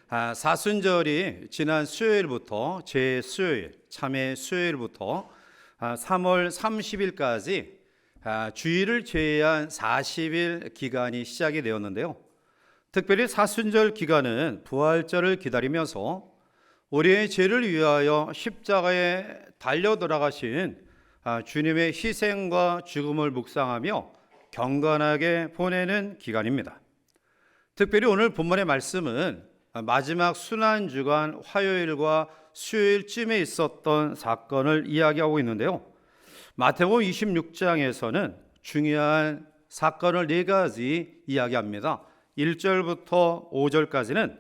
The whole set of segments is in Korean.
사순절이 지난 수요일부터 제 수요일, 참회 수요일부터 3월 30일까지 주일을 제외한 40일 기간이 시작이 되었는데요. 특별히 사순절 기간은 부활절을 기다리면서 우리의 죄를 위하여 십자가에 달려 돌아가신 주님의 희생과 죽음을 묵상하며 경건하게 보내는 기간입니다. 특별히 오늘 본문의 말씀은 마지막 순환주간 화요일과 수요일쯤에 있었던 사건을 이야기하고 있는데요. 마태복음 26장에서는 중요한 사건을 4가지 이야기합니다. 1절부터 5절까지는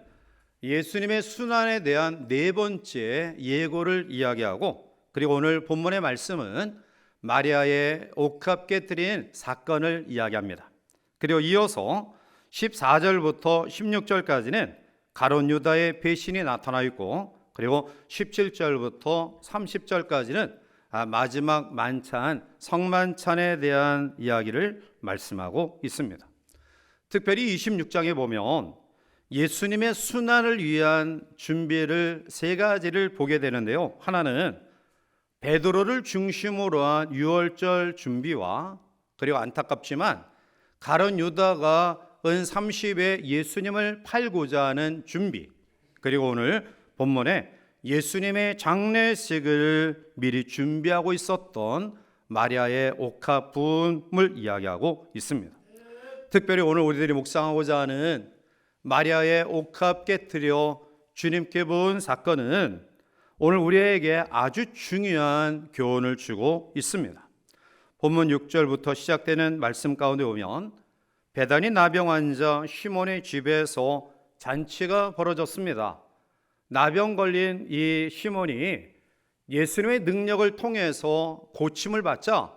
예수님의 순환에 대한 4번째 예고를 이야기하고, 그리고 오늘 본문의 말씀은 마리아의 옥합 깨뜨린 사건을 이야기합니다. 그리고 이어서 14절부터 16절까지는 가룟 유다의 배신이 나타나 있고, 그리고 17절부터 30절까지는 마지막 만찬, 성만찬에 대한 이야기를 말씀하고 있습니다. 특별히 26장에 보면 예수님의 순환을 위한 준비를 3가지를 보게 되는데요. 하나는 베드로를 중심으로 한 유월절 준비와, 그리고 안타깝지만 가룟 유다가 은 30에 예수님을 팔고자 하는 준비, 그리고 오늘 본문에 예수님의 장례식을 미리 준비하고 있었던 마리아의 옥합 부음을 이야기하고 있습니다. 특별히 오늘 우리들이 묵상하고자 하는 마리아의 옥합 깨뜨려 주님께 부은 사건은 오늘 우리에게 아주 중요한 교훈을 주고 있습니다. 본문 6절부터 시작되는 말씀 가운데 보면 베다니 나병 환자 시몬의 집에서 잔치가 벌어졌습니다. 나병 걸린 이 시몬이 예수님의 능력을 통해서 고침을 받자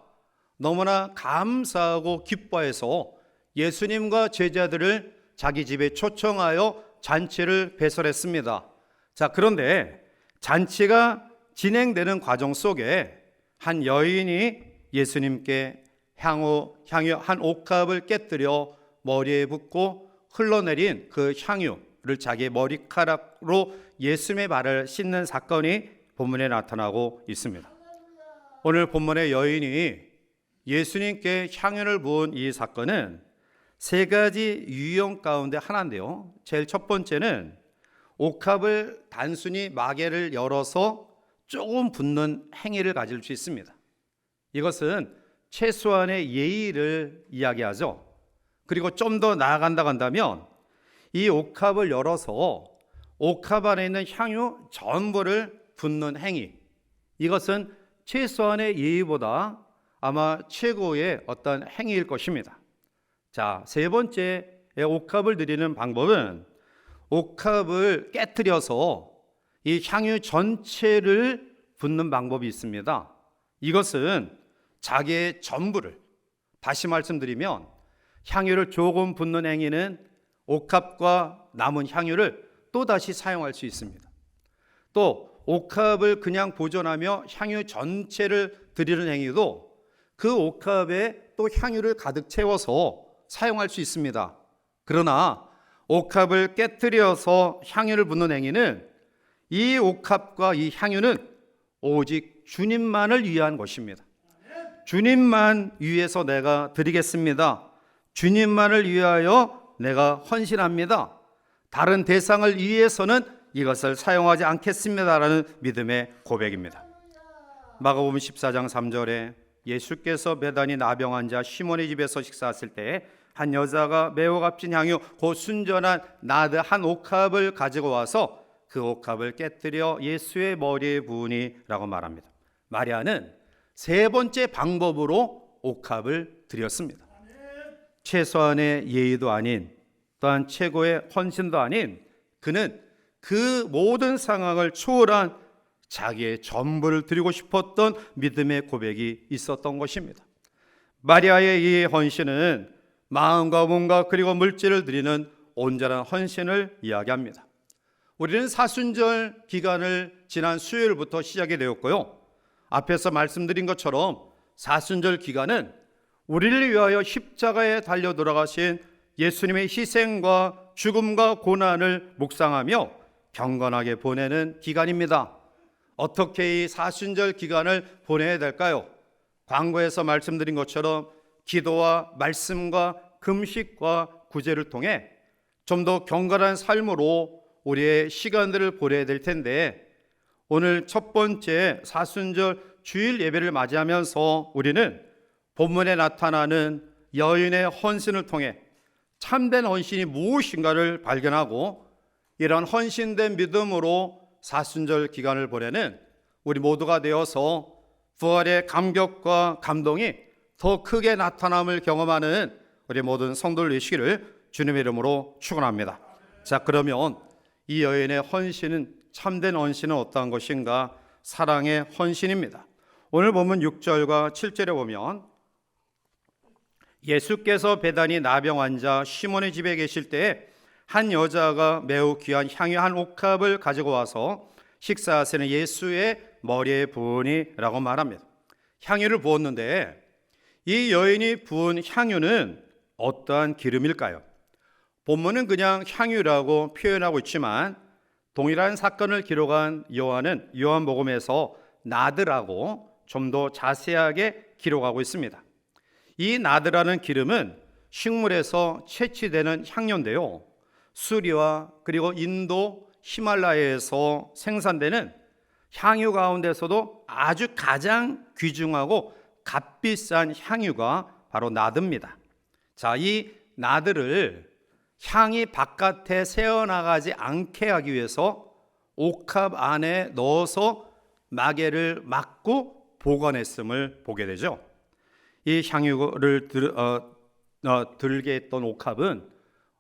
너무나 감사하고 기뻐해서 예수님과 제자들을 자기 집에 초청하여 잔치를 배설했습니다. 그런데 잔치가 진행되는 과정 속에 한 여인이 예수님께 향유 한 옥합을 깨뜨려 머리에 붓고 흘러내린 그 향유를 자기의 머리카락으로 예수님의 발을 씻는 사건이 본문에 나타나고 있습니다. 오늘 본문의 여인이 예수님께 향유를 부은 이 사건은 3가지 유형 가운데 하나인데요. 제일 첫 번째는 옥합을 단순히 마개를 열어서 조금 붓는 행위를 가질 수 있습니다. 이것은 최소한의 예의를 이야기하죠. 그리고 좀 더 나아간다고 한다면 이 옥합을 열어서 옥합 안에 있는 향유 전부를 붓는 행위, 이것은 최소한의 예의보다 아마 최고의 어떤 행위일 것입니다. 3번째 옥합을 드리는 방법은 옥합을 깨뜨려서 이 향유 전체를 붓는 방법이 있습니다. 이것은 자기의 전부를, 다시 말씀드리면 향유를 조금 붓는 행위는 옥합과 남은 향유를 또다시 사용할 수 있습니다. 또 옥합을 그냥 보존하며 향유 전체를 드리는 행위도 그 옥합에 또 향유를 가득 채워서 사용할 수 있습니다. 그러나 옥합을 깨뜨려서 향유를 붓는 행위는 이 옥합과 이 향유는 오직 주님만을 위한 것입니다. 주님만 위해서 내가 드리겠습니다. 주님만을 위하여 내가 헌신합니다. 다른 대상을 위해서는 이것을 사용하지 않겠습니다라는 믿음의 고백입니다. 마가복음 14장 3절에 예수께서 베다니 나병 환자 시몬의 집에서 식사하실 때 한 여자가 매우 값진 향유 곧 순전한 나드 한 옥합을 가지고 와서 그 옥합을 깨뜨려 예수의 머리에 부으니라고 말합니다. 마리아는 3번째 방법으로 옥합을 드렸습니다. 최소한의 예의도 아닌, 또한 최고의 헌신도 아닌, 그는 그 모든 상황을 초월한 자기의 전부를 드리고 싶었던 믿음의 고백이 있었던 것입니다. 마리아의 이 헌신은 마음과 몸과 그리고 물질을 드리는 온전한 헌신을 이야기합니다. 우리는 사순절 기간을 지난 수요일부터 시작이 되었고요. 앞에서 말씀드린 것처럼 사순절 기간은 우리를 위하여 십자가에 달려 돌아가신 예수님의 희생과 죽음과 고난을 묵상하며 경건하게 보내는 기간입니다. 어떻게 이 사순절 기간을 보내야 될까요? 광고에서 말씀드린 것처럼 기도와 말씀과 금식과 구제를 통해 좀 더 경건한 삶으로 우리의 시간들을 보내야 될 텐데, 오늘 첫 번째 사순절 주일 예배를 맞이하면서 우리는 본문에 나타나는 여인의 헌신을 통해 참된 헌신이 무엇인가를 발견하고, 이런 헌신된 믿음으로 사순절 기간을 보내는 우리 모두가 되어서 부활의 감격과 감동이 더 크게 나타남을 경험하는 우리 모든 성도들 되시기를 주님의 이름으로 축원합니다. 자, 그러면 이 여인의 헌신은, 참된 헌신은 어떠한 것인가? 사랑의 헌신입니다. 오늘 본문 6절과 7절에 보면, 예수께서 베다니 나병 환자 시몬의 집에 계실 때에 한 여자가 매우 귀한 향유 한 옥합을 가지고 와서 식사하시는 예수의 머리에 부으니 라고 말합니다. 향유를 부었는데 이 여인이 부은 향유는 어떠한 기름일까요? 본문은 그냥 향유라고 표현하고 있지만 동일한 사건을 기록한 요한은 요한복음에서 나드라고 좀 더 자세하게 기록하고 있습니다. 이 나드라는 기름은 식물에서 채취되는 향료인데요, 수리와 그리고 인도 히말라야에서 생산되는 향유 가운데서도 아주 가장 귀중하고 값비싼 향유가 바로 나드입니다. 자, 이 나드를 향이 바깥에 새어나가지 않게 하기 위해서 옥합 안에 넣어서 마개를 막고 보관했음을 보게 되죠. 이 향유를 들게 했던 옥합은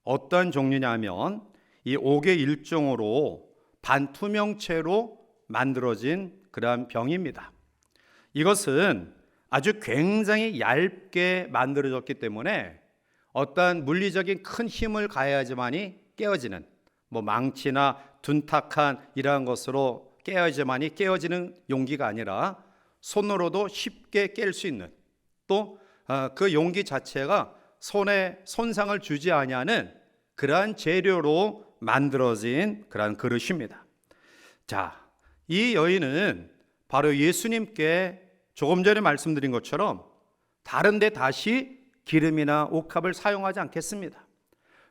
어떤 종류냐면 이 옥의 일종으로 반투명체로 만들어진 그러한 병입니다. 이것은 아주 굉장히 얇게 만들어졌기 때문에 어떠한 물리적인 큰 힘을 가해야지만이 깨어지는, 망치나 둔탁한 이러한 것으로 깨어야지만이 깨어지는 용기가 아니라 손으로도 쉽게 깰 수 있는, 또 그 용기 자체가 손에 손상을 주지 아니하는 그러한 재료로 만들어진 그러한 그릇입니다. 자, 이 여인은 바로 예수님께 조금 전에 말씀드린 것처럼 다른 데 다시 기름이나 옥합을 사용하지 않겠습니다.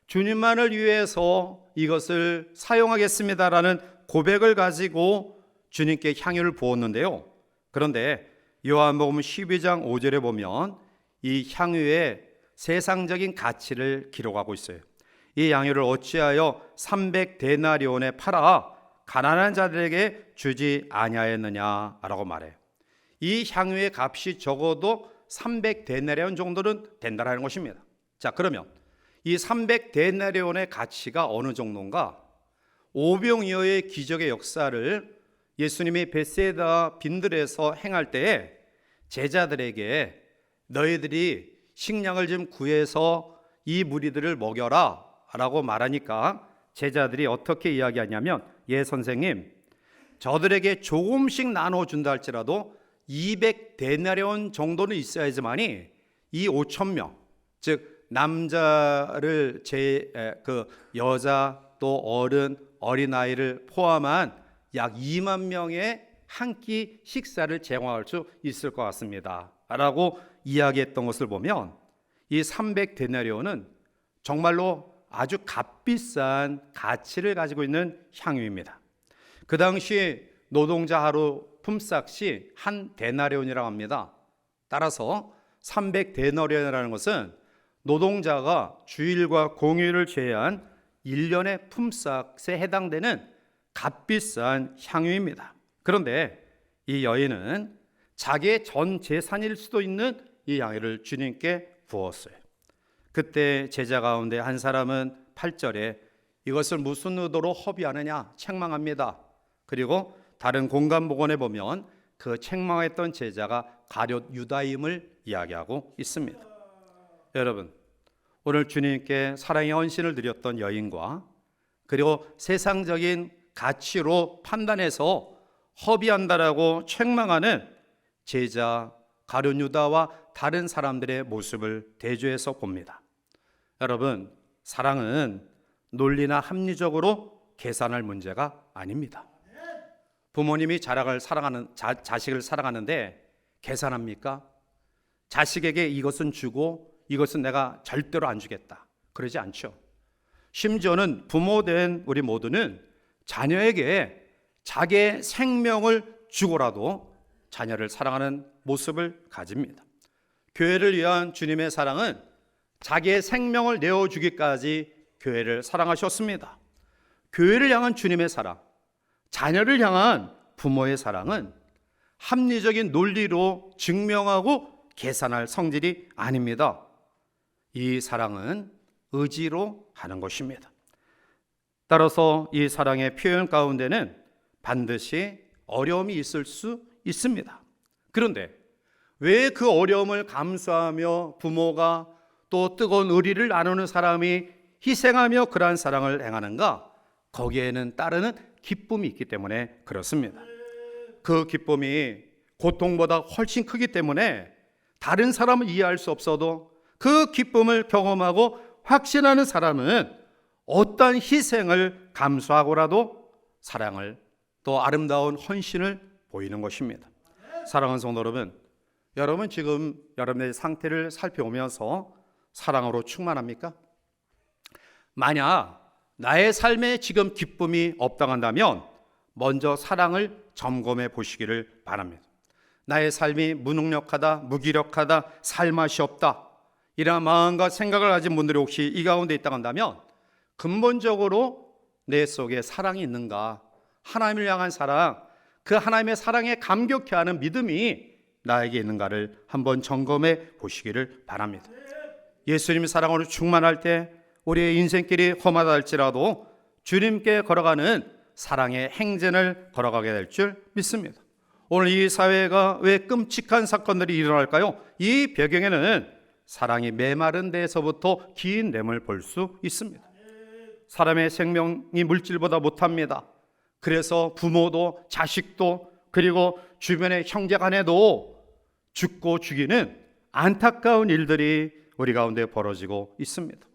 주님만을 위해서 이것을 사용하겠습니다라는 고백을 가지고 주님께 향유를 부었는데요. 그런데 요한복음 12장 5절에 보면 이 향유의 세상적인 가치를 기록하고 있어요. 이 향유를 어찌하여 300데나리온에 팔아 가난한 자들에게 주지 아니하였느냐라고 말해요. 이 향유의 값이 적어도 300데나리온 정도는 된다는 것입니다. 자, 그러면 이 300데나리온의 가치가 어느 정도인가? 오병이어의 기적의 역사를 예수님이 벳세다 빈들에서 행할 때에 제자들에게 너희들이 식량을 좀 구해서 이 무리들을 먹여라 라고 말하니까 제자들이 어떻게 이야기하냐면, 예 선생님, 저들에게 조금씩 나눠준다 할지라도 200데나리온 정도는 있어야지만이 이 5,000명, 즉 남자를 여자 또 어른, 어린아이를 포함한 약 2만 명의 한 끼 식사를 제공할 수 있을 것 같습니다 라고 이야기했던 것을 보면, 이 300데나리온은 정말로 아주 값비싼 가치를 가지고 있는 향유입니다. 그 당시 노동자 하루 품삯이 한 데나리온이라고 합니다. 따라서 300데나리온이라는 것은 노동자가 주일과 공휴일을 제외한 1년의 품삯에 해당되는 값비싼 향유입니다. 그런데 이 여인은 자기의 전 재산일 수도 있는 이 향유를 주님께 부었어요. 그때 제자 가운데 한 사람은 8절에 이것을 무슨 의도로 허비하느냐 책망합니다. 그리고 다른 공간 복원에 보면 그 책망했던 제자가 가룟 유다임을 이야기하고 있습니다. 여러분, 오늘 주님께 사랑의 헌신을 드렸던 여인과 그리고 세상적인 가치로 판단해서 허비한다라고 책망하는 제자 가룟 유다와 다른 사람들의 모습을 대조해서 봅니다. 여러분, 사랑은 논리나 합리적으로 계산할 문제가 아닙니다. 부모님이 자식을 사랑하는데 계산합니까? 자식에게 이것은 주고 이것은 내가 절대로 안 주겠다, 그러지 않죠. 심지어는 부모된 우리 모두는 자녀에게 자기의 생명을 주고라도 자녀를 사랑하는 모습을 가집니다. 교회를 위한 주님의 사랑은 자기의 생명을 내어주기까지 교회를 사랑하셨습니다. 교회를 향한 주님의 사랑, 자녀를 향한 부모의 사랑은 합리적인 논리로 증명하고 계산할 성질이 아닙니다. 이 사랑은 의지로 하는 것입니다. 따라서 이 사랑의 표현 가운데는 반드시 어려움이 있을 수 있습니다. 그런데 왜 그 어려움을 감수하며 부모가 또 뜨거운 의리를 나누는 사람이 희생하며 그러한 사랑을 행하는가? 거기에는 따르는 기쁨이 있기 때문에 그렇습니다. 그 기쁨이 고통보다 훨씬 크기 때문에 다른 사람은 이해할 수 없어도 그 기쁨을 경험하고 확신하는 사람은 어떠한 희생을 감수하고라도 사랑을, 또 아름다운 헌신을 보이는 것입니다. 사랑하는 성도 여러분 지금 여러분의 상태를 살펴보면서 사랑으로 충만합니까? 만약 나의 삶에 지금 기쁨이 없다간다면 먼저 사랑을 점검해 보시기를 바랍니다. 나의 삶이 무능력하다, 무기력하다, 살맛이 없다, 이러한 마음과 생각을 가진 분들이 혹시 이 가운데 있다간다면 근본적으로 내 속에 사랑이 있는가, 하나님을 향한 사랑, 그 하나님의 사랑에 감격해하는 믿음이 나에게 있는가를 한번 점검해 보시기를 바랍니다. 예수님의 사랑으로 충만할 때 우리의 인생길이 험하다 할지라도 주님께 걸어가는 사랑의 행진을 걸어가게 될 줄 믿습니다. 오늘 이 사회가 왜 끔찍한 사건들이 일어날까요? 이 배경에는 사랑이 메마른 데에서부터 긴 램을 볼 수 있습니다. 사람의 생명이 물질보다 못합니다. 그래서 부모도 자식도 그리고 주변의 형제간에도 죽고 죽이는 안타까운 일들이 우리 가운데 벌어지고 있습니다.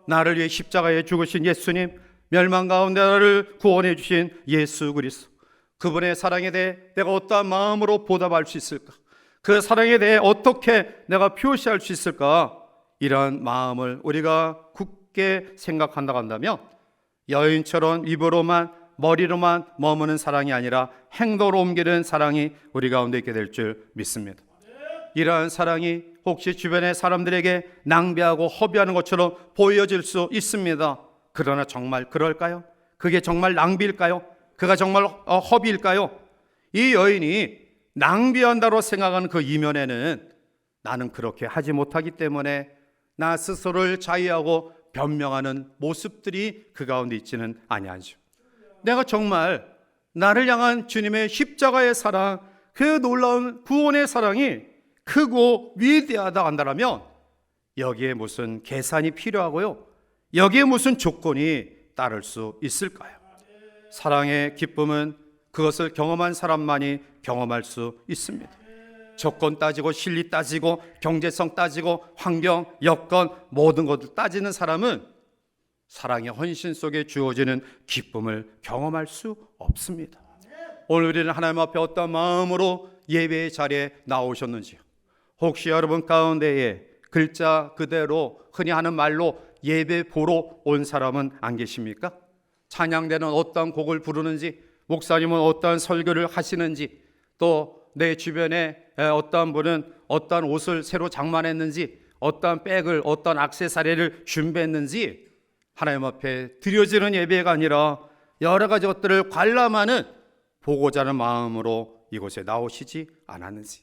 나를 위해 십자가에 죽으신 예수님, 멸망 가운데 나를 구원해 주신 예수 그리스도, 그분의 사랑에 대해 내가 어떠한 마음으로 보답할 수 있을까? 그 사랑에 대해 어떻게 내가 표시할 수 있을까? 이러한 마음을 우리가 굳게 생각한다고 한다면 여인처럼 입으로만 머리로만 머무는 사랑이 아니라 행동으로 옮기는 사랑이 우리 가운데 있게 될 줄 믿습니다. 이러한 사랑이 혹시 주변의 사람들에게 낭비하고 허비하는 것처럼 보여질 수 있습니다. 그러나 정말 그럴까요? 그게 정말 낭비일까요? 그가 정말 허비일까요? 이 여인이 낭비한다고 생각하는 그 이면에는 나는 그렇게 하지 못하기 때문에 나 스스로를 자의하고 변명하는 모습들이 그 가운데 있지는 아니하죠. 내가 정말 나를 향한 주님의 십자가의 사랑, 그 놀라운 구원의 사랑이 크고 위대하다 한다면 여기에 무슨 계산이 필요하고요, 여기에 무슨 조건이 따를 수 있을까요? 사랑의 기쁨은 그것을 경험한 사람만이 경험할 수 있습니다. 조건 따지고 실리 따지고 경제성 따지고 환경, 여건 모든 것을 따지는 사람은 사랑의 헌신 속에 주어지는 기쁨을 경험할 수 없습니다. 오늘 우리는 하나님 앞에 어떤 마음으로 예배의 자리에 나오셨는지요? 혹시 여러분 가운데에 글자 그대로 흔히 하는 말로 예배 보러 온 사람은 안 계십니까? 찬양대는 어떤 곡을 부르는지, 목사님은 어떤 설교를 하시는지, 또 내 주변에 어떤 분은 어떤 옷을 새로 장만했는지, 어떤 백을, 어떤 액세서리를 준비했는지, 하나님 앞에 드려지는 예배가 아니라 여러 가지 것들을 관람하는 보고자 하는 마음으로 이곳에 나오시지 않았는지,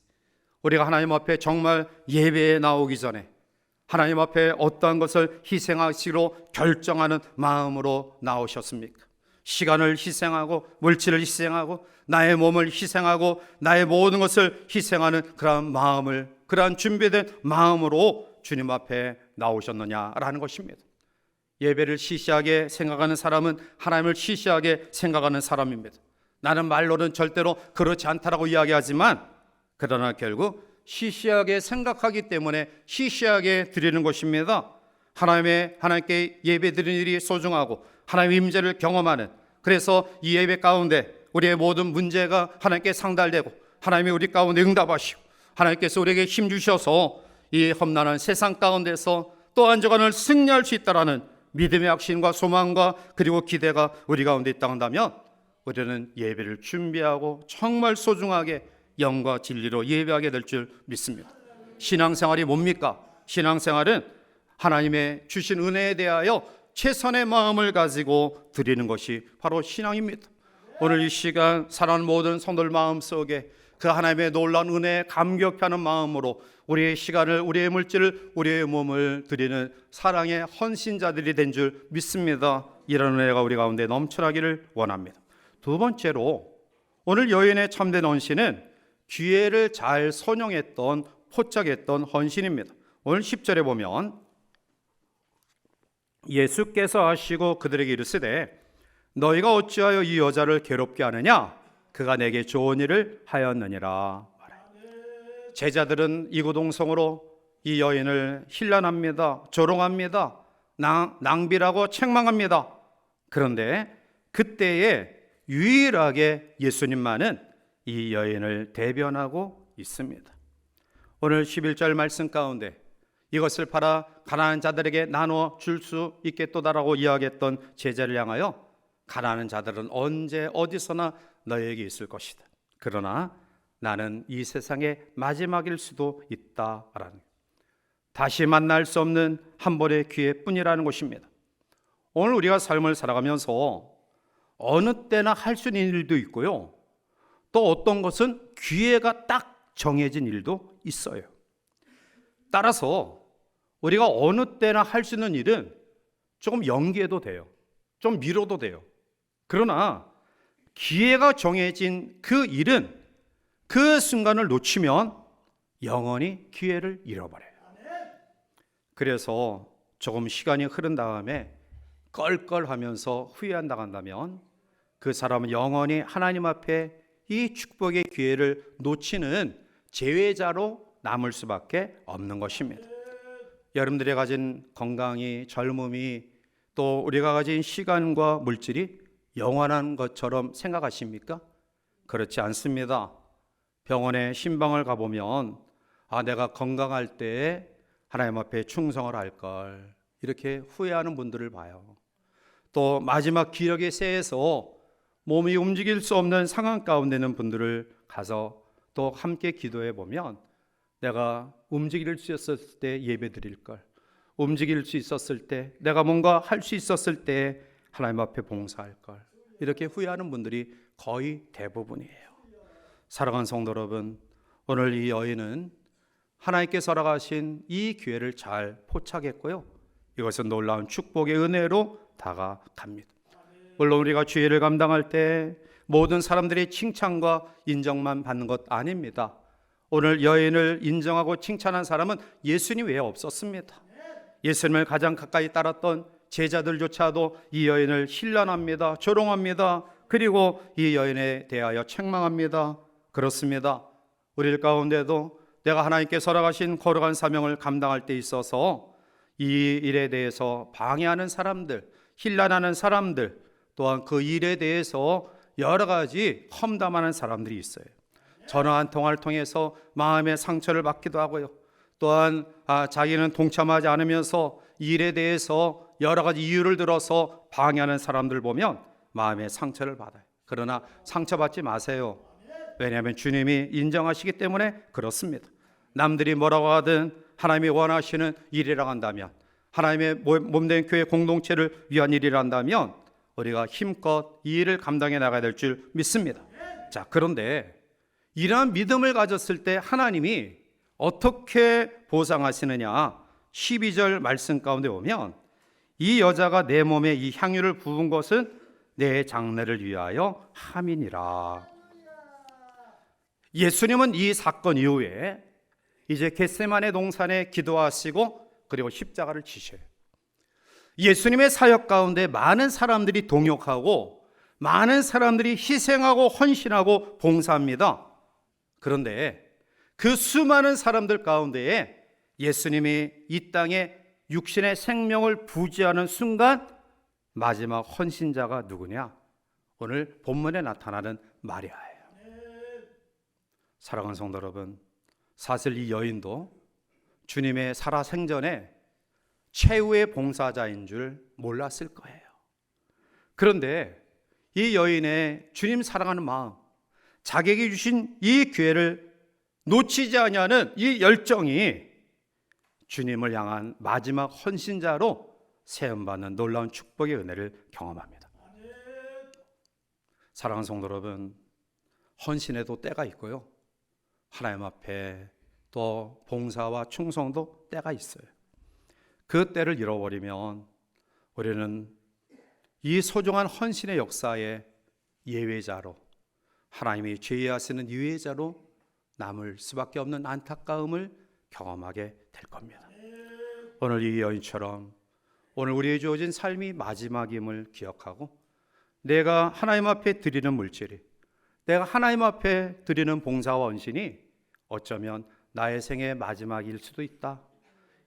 우리가 하나님 앞에 정말 예배에 나오기 전에 하나님 앞에 어떠한 것을 희생하시기로 결정하는 마음으로 나오셨습니까? 시간을 희생하고 물질을 희생하고 나의 몸을 희생하고 나의 모든 것을 희생하는 그러한 마음을, 그러한 준비된 마음으로 주님 앞에 나오셨느냐라는 것입니다. 예배를 시시하게 생각하는 사람은 하나님을 시시하게 생각하는 사람입니다. 나는 말로는 절대로 그렇지 않다라고 이야기하지만 그러나 결국 시시하게 생각하기 때문에 시시하게 드리는 것입니다. 하나님께 예배 드리는 일이 소중하고 하나님의 임재를 경험하는, 그래서 이 예배 가운데 우리의 모든 문제가 하나님께 상달되고 하나님이 우리 가운데 응답하시고 하나님께서 우리에게 힘 주셔서 이 험난한 세상 가운데서 또 한 주간을 승리할 수 있다라는 믿음의 확신과 소망과 그리고 기대가 우리 가운데 있다 한다면 우리는 예배를 준비하고 정말 소중하게 영과 진리로 예배하게 될 줄 믿습니다. 신앙생활이 뭡니까? 신앙생활은 하나님의 주신 은혜에 대하여 최선의 마음을 가지고 드리는 것이 바로 신앙입니다. 오늘 이 시간 사랑하는 모든 성도들 마음속에 그 하나님의 놀라운 은혜에 감격하는 마음으로 우리의 시간을, 우리의 물질을, 우리의 몸을 드리는 사랑의 헌신자들이 된 줄 믿습니다. 이런 은혜가 우리 가운데 넘쳐나기를 원합니다. 두 번째로 오늘 여인의 참된 헌신은 기회를 잘 선용했던, 포착했던 헌신입니다. 오늘 10절에 보면 예수께서 하시고 그들에게 이르시되 너희가 어찌하여 이 여자를 괴롭게 하느냐? 그가 내게 좋은 일을 하였느니라. 제자들은 이구동성으로 이 여인을 힐난합니다. 조롱합니다. 낭비라고 책망합니다. 그런데 그때에 유일하게 예수님만은 이 여인을 대변하고 있습니다. 오늘 11절 말씀 가운데 이것을 팔아 가난한 자들에게 나눠 줄 수 있겠도다라고 이야기했던 제자를 향하여 가난한 자들은 언제 어디서나 너에게 있을 것이다. 그러나 나는 이 세상의 마지막일 수도 있다라는, 다시 만날 수 없는 한 번의 기회뿐이라는 것입니다. 오늘 우리가 삶을 살아가면서 어느 때나 할 수 있는 일도 있고요, 또 어떤 것은 기회가 딱 정해진 일도 있어요. 따라서 우리가 어느 때나 할 수 있는 일은 조금 연기해도 돼요. 좀 미뤄도 돼요. 그러나 기회가 정해진 그 일은 그 순간을 놓치면 영원히 기회를 잃어버려요. 그래서 조금 시간이 흐른 다음에 껄껄하면서 후회한다고 한다면 그 사람은 영원히 하나님 앞에 이 축복의 기회를 놓치는 제외자로 남을 수밖에 없는 것입니다. 여러분들이 가진 건강이, 젊음이, 또 우리가 가진 시간과 물질이 영원한 것처럼 생각하십니까? 그렇지 않습니다. 병원에 신방을 가보면 내가 건강할 때 하나님 앞에 충성을 할 걸, 이렇게 후회하는 분들을 봐요. 또 마지막 기력의 새에서 몸이 움직일 수 없는 상황 가운데 있는 분들을 가서 또 함께 기도해 보면 내가 움직일 수 있었을 때 예배 드릴 걸, 움직일 수 있었을 때, 내가 뭔가 할 수 있었을 때 하나님 앞에 봉사할 걸, 이렇게 후회하는 분들이 거의 대부분이에요. 사랑하는 성도 여러분, 오늘 이 여인은 하나님께서 허락하신 이 기회를 잘 포착했고요, 이것은 놀라운 축복의 은혜로 다가갑니다. 물론 우리가 주의를 감당할 때 모든 사람들의 칭찬과 인정만 받는 것 아닙니다. 오늘 여인을 인정하고 칭찬한 사람은 예수님 외에 없었습니다. 예수님을 가장 가까이 따랐던 제자들조차도 이 여인을 힐난합니다. 조롱합니다. 그리고 이 여인에 대하여 책망합니다. 그렇습니다. 우리 가운데도 내가 하나님께서 허락하신 거룩한 사명을 감당할 때 있어서 이 일에 대해서 방해하는 사람들, 힐난하는 사람들, 또한 그 일에 대해서 여러 가지 험담하는 사람들이 있어요. 전화 한 통화를 통해서 마음의 상처를 받기도 하고요, 또한 자기는 동참하지 않으면서 일에 대해서 여러 가지 이유를 들어서 방해하는 사람들 보면 마음의 상처를 받아요. 그러나 상처받지 마세요. 왜냐하면 주님이 인정하시기 때문에 그렇습니다. 남들이 뭐라고 하든 하나님이 원하시는 일이라고 한다면, 하나님의 몸된 교회 공동체를 위한 일이라 한다면 우리가 힘껏 이 일을 감당해 나가야 될 줄 믿습니다. 자, 그런데 이러한 믿음을 가졌을 때 하나님이 어떻게 보상하시느냐, 12절 말씀 가운데 보면 이 여자가 내 몸에 이 향유를 부은 것은 내 장례를 위하여 함이니라. 예수님은 이 사건 이후에 이제 겟세마네 동산에 기도하시고 그리고 십자가를 지셔요. 예수님의 사역 가운데 많은 사람들이 동역하고 많은 사람들이 희생하고 헌신하고 봉사합니다. 그런데 그 수많은 사람들 가운데에 예수님이 이 땅에 육신의 생명을 부지하는 순간 마지막 헌신자가 누구냐? 오늘 본문에 나타나는 마리아예요. 사랑하는 성도 여러분, 사실 이 여인도 주님의 살아생전에 최후의 봉사자인 줄 몰랐을 거예요. 그런데 이 여인의 주님 사랑하는 마음, 자기에게 주신 이 기회를 놓치지 아니하는 이 열정이 주님을 향한 마지막 헌신자로 세움받는 놀라운 축복의 은혜를 경험합니다. 사랑하는 성도 여러분, 헌신에도 때가 있고요, 하나님 앞에 또 봉사와 충성도 때가 있어요. 그 때를 잃어버리면 우리는 이 소중한 헌신의 역사의 예외자로, 하나님이 죄의하시는 예외자로 남을 수밖에 없는 안타까움을 경험하게 될 겁니다. 오늘 이 여인처럼 오늘 우리에게 주어진 삶이 마지막임을 기억하고, 내가 하나님 앞에 드리는 물질이, 내가 하나님 앞에 드리는 봉사와 헌신이 어쩌면 나의 생의 마지막일 수도 있다,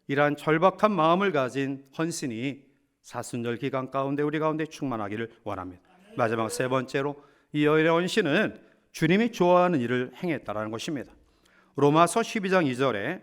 이러한 절박한 마음을 가진 헌신이 사순절 기간 가운데 우리 가운데 충만하기를 원합니다. 마지막 세 번째로 이 여인의 헌신은 주님이 좋아하는 일을 행했다라는 것입니다. 로마서 12장 2절에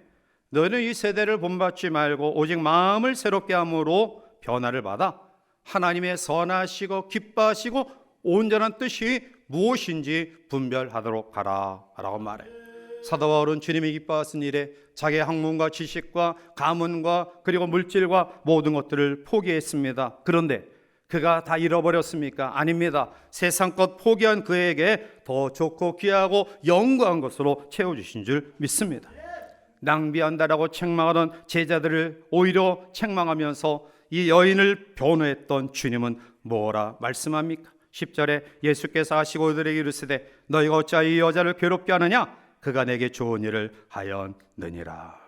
너희는 이 세대를 본받지 말고 오직 마음을 새롭게 함으로 변화를 받아 하나님의 선하시고 기뻐하시고 온전한 뜻이 무엇인지 분별하도록 하라 라고 말해요. 사도 바울은 주님이 기뻐하신 일에 자기의 학문과 지식과 가문과 그리고 물질과 모든 것들을 포기했습니다. 그런데 그가 다 잃어버렸습니까? 아닙니다. 세상 것 포기한 그에게 더 좋고 귀하고 영광한 것으로 채워주신 줄 믿습니다. 낭비한다라고 책망하던 제자들을 오히려 책망하면서 이 여인을 변호했던 주님은 뭐라 말씀합니까? 10절에 예수께서 하시고 그들에게 이르시되 너희가 어찌하여 이 여자를 괴롭게 하느냐? 그가 내게 좋은 일을 하였느니라.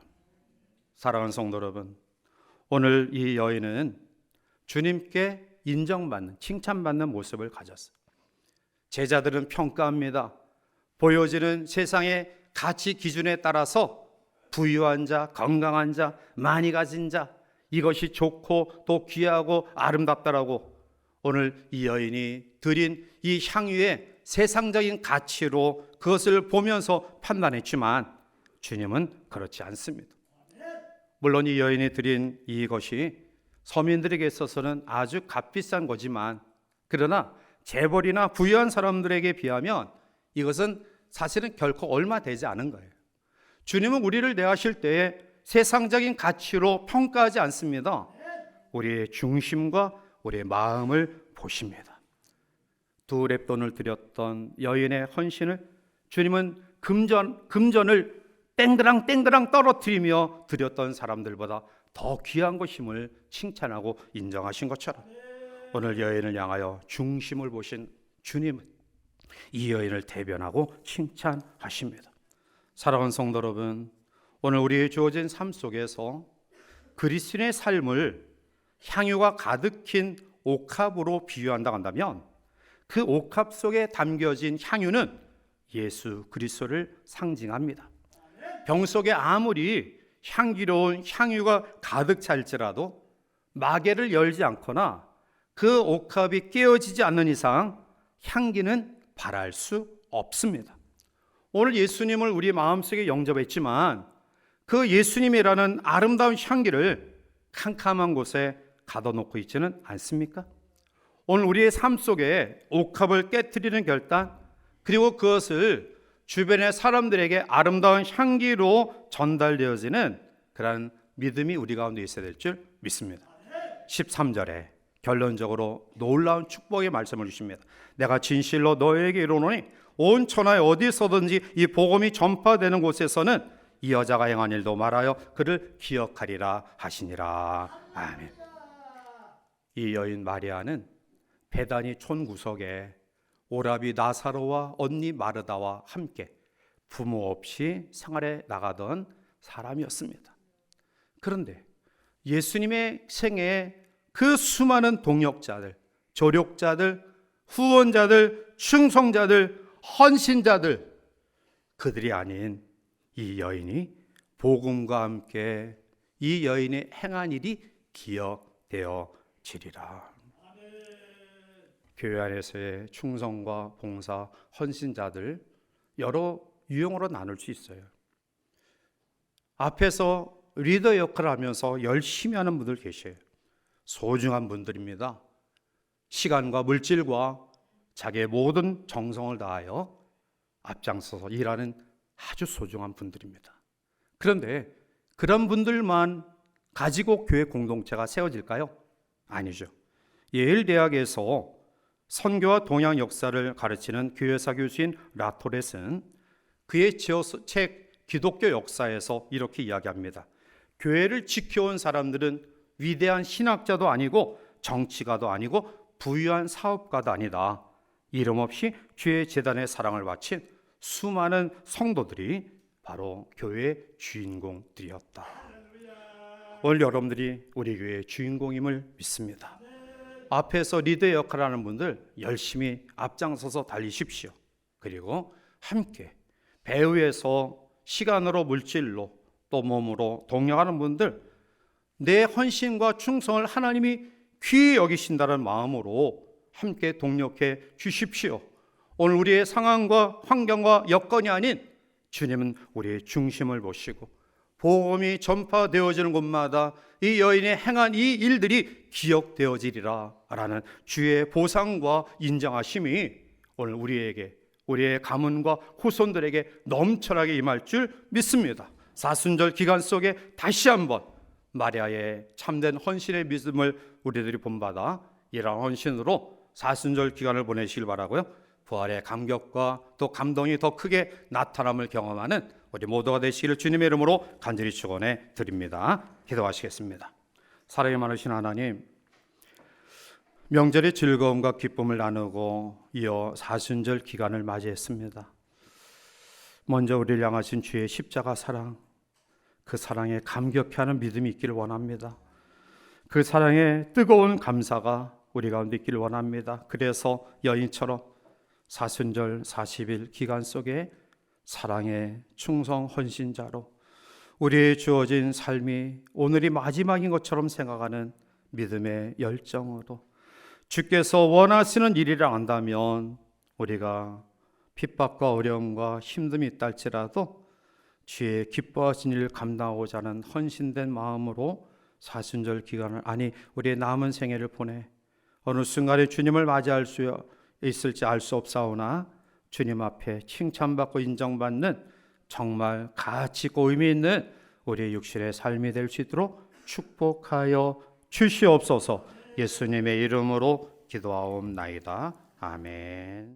사랑하는 성도 여러분, 오늘 이 여인은 주님께 인정받는, 칭찬받는 모습을 가졌어요. 제자들은 평가합니다. 보여지는 세상의 가치 기준에 따라서 부유한 자, 건강한 자, 많이 가진 자, 이것이 좋고 또 귀하고 아름답다라고 오늘 이 여인이 드린 이 향유의 세상적인 가치로 그것을 보면서 판단했지만 주님은 그렇지 않습니다. 물론 이 여인이 드린 이것이 서민들에게 있어서는 아주 값비싼 거지만, 그러나 재벌이나 부유한 사람들에게 비하면 이것은 사실은 결코 얼마 되지 않은 거예요. 주님은 우리를 대하실 때에 세상적인 가치로 평가하지 않습니다. 우리의 중심과 우리의 마음을 보십니다. 두 렙돈을 드렸던 여인의 헌신을 주님은 금전을 땡그랑 떨어뜨리며 드렸던 사람들보다 더 귀한 것임을 칭찬하고 인정하신 것처럼 오늘 여인을 향하여 중심을 보신 주님은 이 여인을 대변하고 칭찬하십니다. 사랑하는 성도 여러분, 오늘 우리의 주어진 삶 속에서 그리스도인의 삶을 향유가 가득힌 옥합으로 비유한다고 한다면 그 옥합 속에 담겨진 향유는 예수 그리스도를 상징합니다. 병 속에 아무리 향기로운 향유가 가득 찰지라도 마개를 열지 않거나 그 옥합이 깨어지지 않는 이상 향기는 발할 수 없습니다. 오늘 예수님을 우리 마음속에 영접했지만 그 예수님이라는 아름다운 향기를 캄캄한 곳에 가둬놓고 있지는 않습니까? 오늘 우리의 삶 속에 옥합을 깨트리는 결단, 그리고 그것을 주변의 사람들에게 아름다운 향기로 전달되어지는 그런 믿음이 우리 가운데 있어야 될 줄 믿습니다. 13절에 결론적으로 놀라운 축복의 말씀을 주십니다. 내가 진실로 너에게 이르노니 온 천하에 어디서든지 이 복음이 전파되는 곳에서는 이 여자가 행한 일도 말하여 그를 기억하리라 하시니라. 아멘. 이 여인 마리아는 베다니 촌구석에 오라비 나사로와 언니 마르다와 함께 부모 없이 생활에 나가던 사람이었습니다. 그런데 예수님의 생애에 그 수많은 동역자들, 조력자들, 후원자들, 충성자들, 헌신자들, 그들이 아닌 이 여인이 복음과 함께 이 여인의 행한 일이 기억되어지리라. 교회 안에서의 충성과 봉사, 헌신자들 여러 유형으로 나눌 수 있어요. 앞에서 리더 역할을 하면서 열심히 하는 분들 계셔요. 소중한 분들입니다. 시간과 물질과 자기의 모든 정성을 다하여 앞장서서 일하는 아주 소중한 분들입니다. 그런데 그런 분들만 가지고 교회 공동체가 세워질까요? 아니죠. 예일대학에서 선교와 동양 역사를 가르치는 교회사 교수인 라토렛은 그의 책 기독교 역사에서 이렇게 이야기합니다. 교회를 지켜온 사람들은 위대한 신학자도 아니고 정치가도 아니고 부유한 사업가도 아니다. 이름 없이 주의 재단에 사랑을 바친 수많은 성도들이 바로 교회의 주인공들이었다. 오늘 여러분들이 우리 교회의 주인공임을 믿습니다. 앞에서 리더 역할을 하는 분들 열심히 앞장서서 달리십시오. 그리고 함께 배후에서 시간으로 물질로 또 몸으로 동역하는 분들, 내 헌신과 충성을 하나님이 귀히 여기신다는 마음으로 함께 동력해 주십시오. 오늘 우리의 상황과 환경과 여건이 아닌 주님은 우리의 중심을 보시고 복음이 전파되어지는 곳마다 이 여인이 행한 이 일들이 기억되어지리라 라는 주의 보상과 인정하심이 오늘 우리에게, 우리의 가문과 후손들에게 넘쳐나게 임할 줄 믿습니다. 사순절 기간 속에 다시 한번 마리아의 참된 헌신의 믿음을 우리들이 본받아 이러한 헌신으로 사순절 기간을 보내시길 바라고요. 부활의 감격과 또 감동이 더 크게 나타남을 경험하는 우리 모두가 되시기를 주님의 이름으로 간절히 축원해 드립니다. 기도하시겠습니다. 사랑이 많으신 하나님, 명절의 즐거움과 기쁨을 나누고 이어 사순절 기간을 맞이했습니다. 먼저 우리를 향하신 주의 십자가 사랑, 그 사랑에 감격해하는 믿음이 있기를 원합니다. 그 사랑에 뜨거운 감사가 우리 가운데 있기를 원합니다. 그래서 여인처럼 사순절 40일 기간 속에 사랑의 충성 헌신자로 우리의 주어진 삶이 오늘이 마지막인 것처럼 생각하는 믿음의 열정으로 주께서 원하시는 일이라 안다면 우리가 핍박과 어려움과 힘듦이 있다 할지라도 주의 기뻐하신 일을 감당하고자 하는 헌신된 마음으로 사순절 기간을, 아니 우리의 남은 생애를 보내 어느 순간에 주님을 맞이할 수 있을지 알 수 없사오나 주님 앞에 칭찬받고 인정받는 정말 가치 있고 의미 있는 우리의 육신의 삶이 될 수 있도록 축복하여 주시옵소서. 예수님의 이름으로 기도하옵나이다. 아멘.